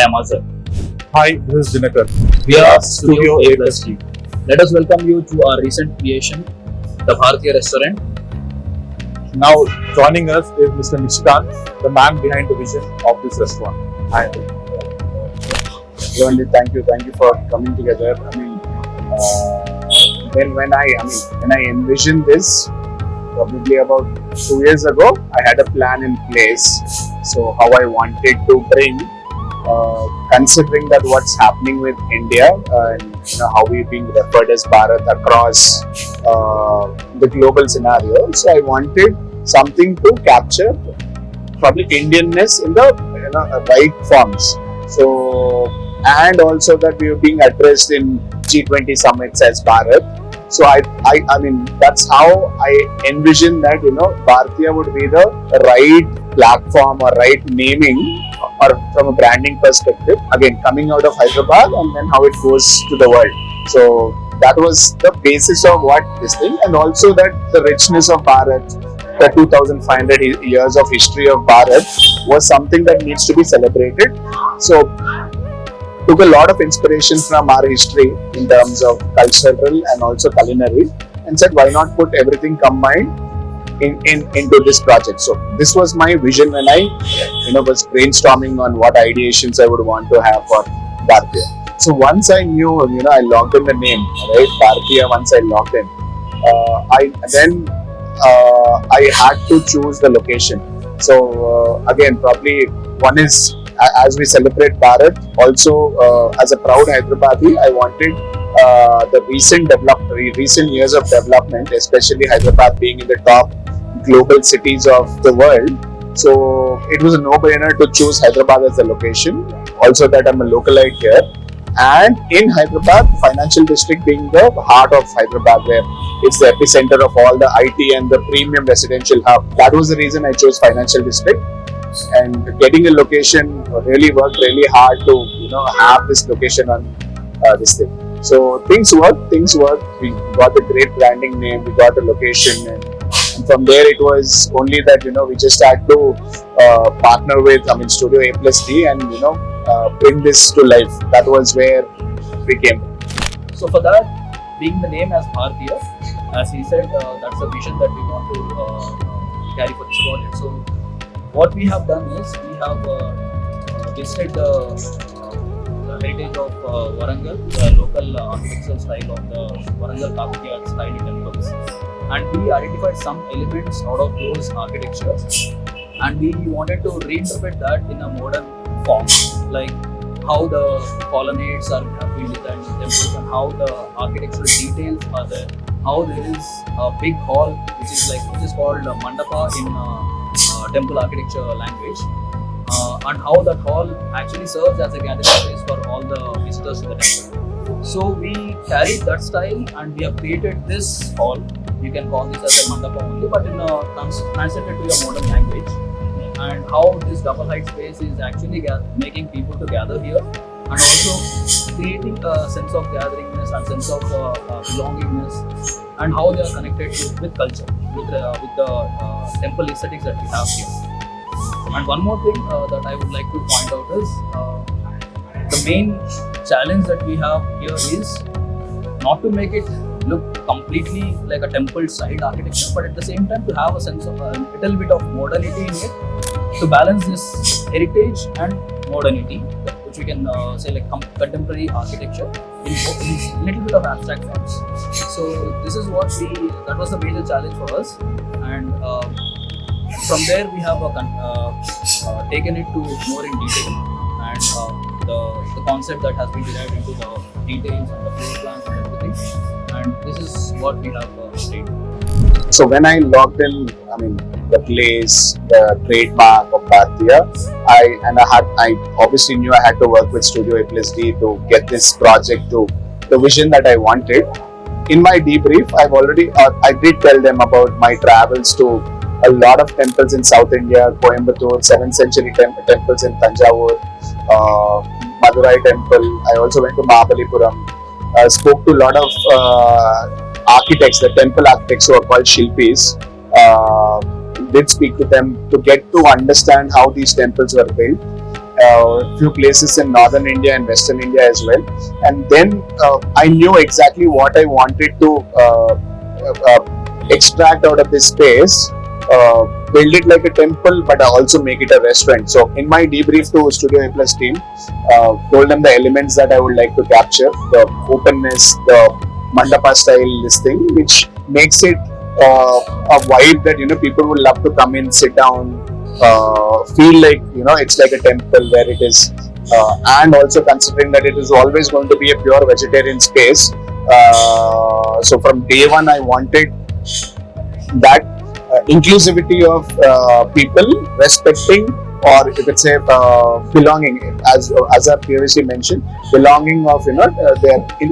am Azar. Hi, this is Dinakar. We are Studio A+D. Let us welcome you to our recent creation, the Bharathiya Restaurant. Now joining us is Mr. Nishkant, the man behind the vision of this restaurant. Hi. Thank you for coming together. When I envisioned this, probably about 2 years ago, I had a plan in place. So how I wanted to bring, considering that what's happening with India and how we're being referred as Bharat across the global scenario. So I wanted something to capture probably Indianness in the right forms. So and also that we were being addressed in G20 summits as Bharat. So I mean that's how I envision that Bharatiya would be the right platform or right naming or from a branding perspective. Again, coming out of Hyderabad and then how it goes to the world. So that was the basis of what this thing, and also that the richness of Bharat, the 2,500 years of history of Bharat was something that needs to be celebrated. So took a lot of inspiration from our history in terms of cultural and also culinary, and said why not put everything combined into this project. So this was my vision when I was brainstorming on what ideations I would want to have for Bharatiya. So once I knew, I logged in the name, right, Bharatiya. Once I logged in, I had to choose the location. So again, probably one is as we celebrate Bharat, also as a proud Hyderabadi, I wanted the recent years of development, especially Hyderabad being in the top global cities of the world. So it was a no-brainer to choose Hyderabad as the location. Also that I'm a localite here. And in Hyderabad, financial district being the heart of Hyderabad, where it's the epicenter of all the IT and the premium residential hub. That was the reason I chose financial district. And getting a location really worked really hard to have this location on this thing. So things worked. We got a great branding name. We got a location, and from there it was only that we just had to partner with Studio A+D and bring this to life. That was where we came. So for that, being the name as Bharatiya, as he said, that's a vision that we want to carry for this project. So what we have done is we have listed the heritage of Warangal, the local architectural style of the Warangal Kakatiya style temples, and we identified some elements out of those architectures, and we wanted to reinterpret that in a modern form, like how the colonnades have been designed in temples and how the architectural details are there, how there is a big hall which is called mandapa in temple architecture language, and how that hall actually serves as a gathering place for all the visitors to the temple. So we carried that style and we have created this hall. You can call this as a mandapa only, but translated to your modern language. And how this double height space is actually making people to gather here, and also creating a sense of gatheringness and sense of belongingness, and how they are connected with culture, with the temple aesthetics that we have here. And one more thing that I would like to point out is the main challenge that we have here is not to make it look completely like a temple side architecture, but at the same time to have a sense of a little bit of modernity in it, to balance this heritage and modernity, which we can say like contemporary architecture in a little bit of abstract forms. So this is that was the major challenge for us, and from there we have taken it to more in detail, and the concept that has been derived into the details and the floor plans and everything, and this is what we have stated. So when I logged in, the place, the trademark of Bharatiya, I obviously knew I had to work with Studio A+D to get this project to the vision that I wanted. In my debrief, I did tell them about my travels to a lot of temples in South India, Coimbatore, 7th century temples in Tanjavur, Madurai temple. I also went to Mahabalipuram, spoke to a lot of architects, the temple architects who are called Shilpis. Did speak to them to get to understand how these temples were built, few places in northern India and western India as well. And then I knew exactly what I wanted to extract out of this space. Build it like a temple, but also make it a restaurant. So in my debrief to Studio A+ team, told them the elements that I would like to capture: the openness, the mandapa style, this thing, which makes it a vibe that people would love to come in, sit down, feel like it's like a temple where it is. And also considering that it is always going to be a pure vegetarian space, so from day one I wanted that inclusivity of people respecting, or you could say belonging, as I previously mentioned, belonging of they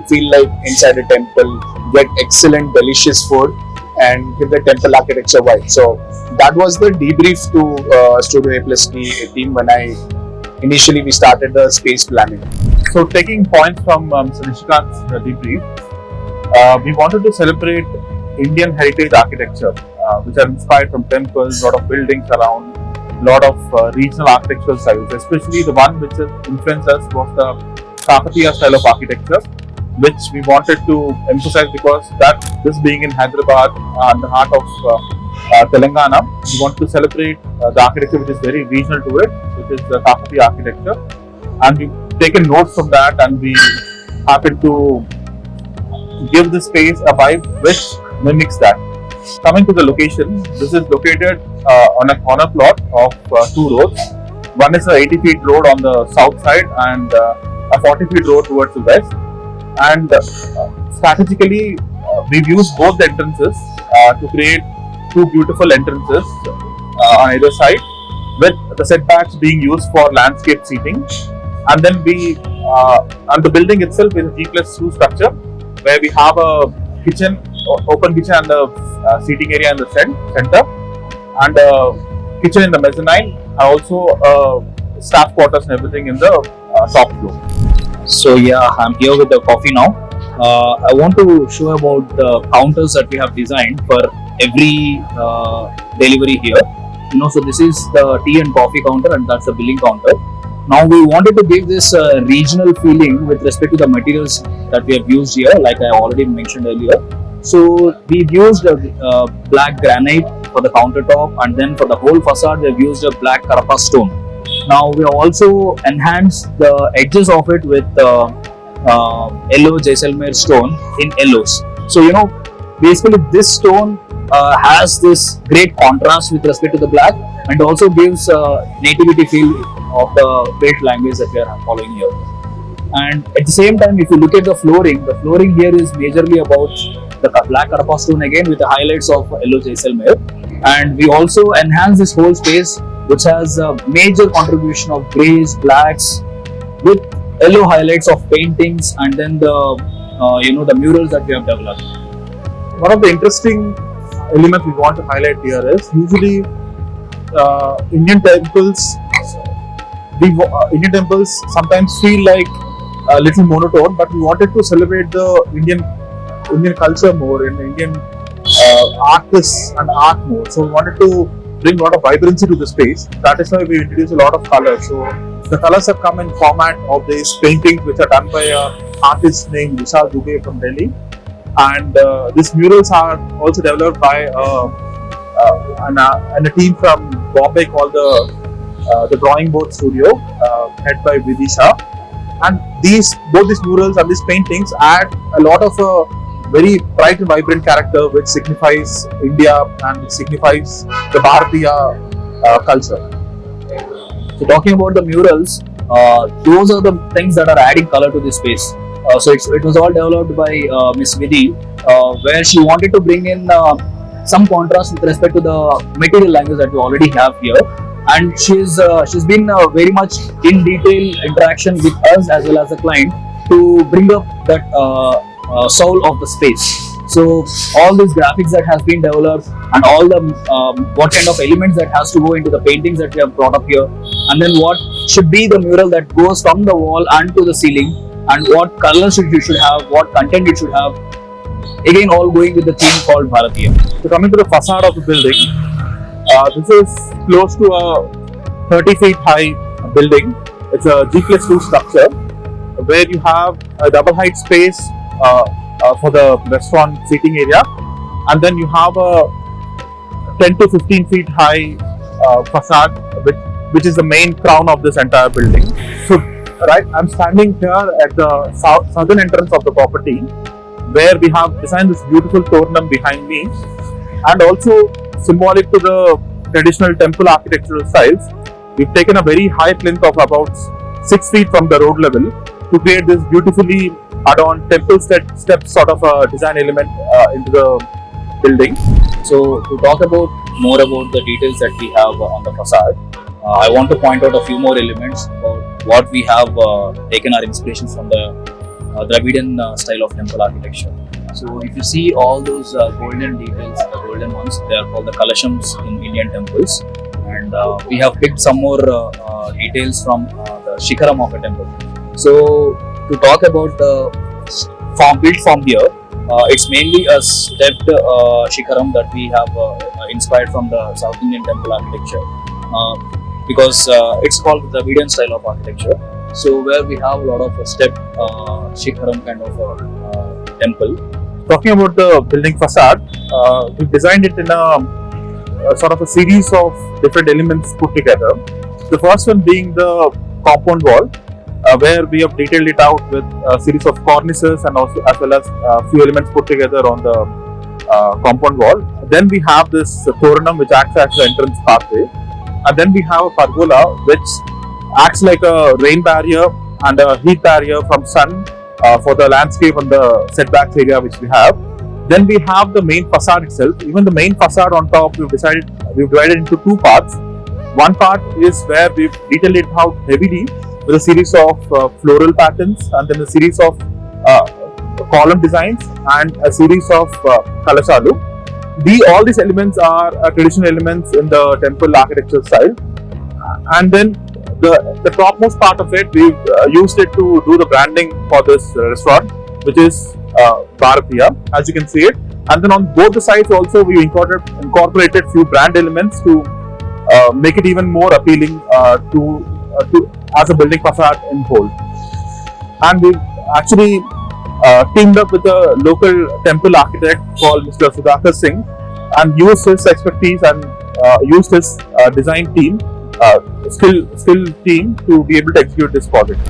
feel like inside a temple, get excellent delicious food and give the temple architecture vibe. So that was the debrief to Studio A+D team when initially we started the space planning. So taking points from Mr. Nishikant's debrief, we wanted to celebrate Indian heritage architecture, which are inspired from temples, lot of buildings around, lot of regional architectural styles. Especially the one which influenced us was the Bharathiya style of architecture, which we wanted to emphasize because that this being in Hyderabad, in the heart of Telangana, we want to celebrate the architecture which is very regional to it, which is the Bharathiya architecture, and we've taken notes from that, and we happen to give the space a vibe which mimics that. Coming to the location, this is located on a corner plot of two roads. One is a 80 feet road on the south side and a 40 feet road towards the west. And strategically, we've used both the entrances to create two beautiful entrances on either side, with the setbacks being used for landscape seating. And then and the building itself is a G+2 structure, where we have a kitchen, open kitchen, and the seating area in the center, and a kitchen in the mezzanine, and also staff quarters and everything in the top floor. So yeah, I'm here with the coffee now. I want to show about the counters that we have designed for every delivery here. So this is the tea and coffee counter, and that's the billing counter. Now we wanted to give this regional feeling with respect to the materials that we have used here, like I already mentioned earlier. So we've used black granite for the countertop, and then for the whole facade we've used a black Karapa stone. Now we have also enhanced the edges of it with yellow Jaisalmer stone in yellows. So basically this stone has this great contrast with respect to the black, and also gives nativity feel of the built language that we are following here. And at the same time, if you look at the flooring here is majorly about the black Karapa stone again, with the highlights of yellow Jaisalmer. And we also enhance this whole space, which has a major contribution of greys, blacks, with yellow highlights of paintings, and then the murals that we have developed. One of the interesting elements we want to highlight here is usually Indian temples. Indian temples sometimes feel like a little monotone, but we wanted to celebrate the Indian culture more, in Indian artists and art more. So we wanted to bring a lot of vibrancy to the space. That is why we introduced a lot of colors. So the colors have come in format of these paintings, which are done by an artist named Vishal Dubey from Delhi. And these murals are also developed by a team from Bombay called the Drawing Board Studio, head by Vidisha. And both these murals and these paintings add a lot of very bright and vibrant character, which signifies India and signifies the Bharathiya culture. So talking about the murals, those are the things that are adding color to this space. So it was all developed by Miss Vidhi, where she wanted to bring in some contrast with respect to the material language that we already have here. And she's been very much in detail interaction with us as well as the client to bring up that soul of the space. So all these graphics that has been developed, and all the what kind of elements that has to go into the paintings that we have brought up here, and then what should be the mural that goes from the wall and to the ceiling, and what colors you should have, what content it should have. Again, all going with the theme called Bharathiya. So coming to the facade of the building, this is close to a 30 feet high building, It's a G+2 structure where you have a double height space for the restaurant seating area, and then you have a 10 to 15 feet high facade, which is the main crown of this entire building. So, right, I'm standing here at the southern entrance of the property, where we have designed this beautiful toranam behind me, and also symbolic to the traditional temple architectural styles. We've taken a very high plinth of about 6 feet from the road level to create this beautifully adorned temple step sort of a design element into the building. So to talk about more about the details that we have on the facade, I want to point out a few more elements about what we have taken our inspiration from the Dravidian style of temple architecture. So if you see all those golden details, the golden ones, they are called the kalashams in Indian temples, and we have picked some more details from the shikaram of a temple. So to talk about the built from here, it's mainly a stepped shikaram that we have inspired from the South Indian temple architecture, because it's called the Dravidian style of architecture. So where we have a lot of stepped shikaram kind of temple. Talking about the building facade, we've designed it in a sort of a series of different elements put together. The first one being the compound wall, where we have detailed it out with a series of cornices and also as well as a few elements put together on the compound wall. Then we have this toranam which acts as the entrance pathway, and then we have a pergola which acts like a rain barrier and a heat barrier from sun for the landscape and the setbacks area which we have. Then we have the main facade itself. Even the main facade on top, we've divided into two parts. One part is where we've detailed it out heavily with a series of floral patterns, and then a series of column designs and a series of kalashalu. All these elements are traditional elements in the temple architecture style. And then the topmost part of it, we've used it to do the branding for this restaurant, which is Bharathiya, as you can see it. And then on both the sides also, we incorporated few brand elements to make it even more appealing to as a building facade in whole. And we've actually teamed up with a local temple architect called Mr. Sudhakar Singh, and used his expertise and used his design team, skill team to be able to execute this project.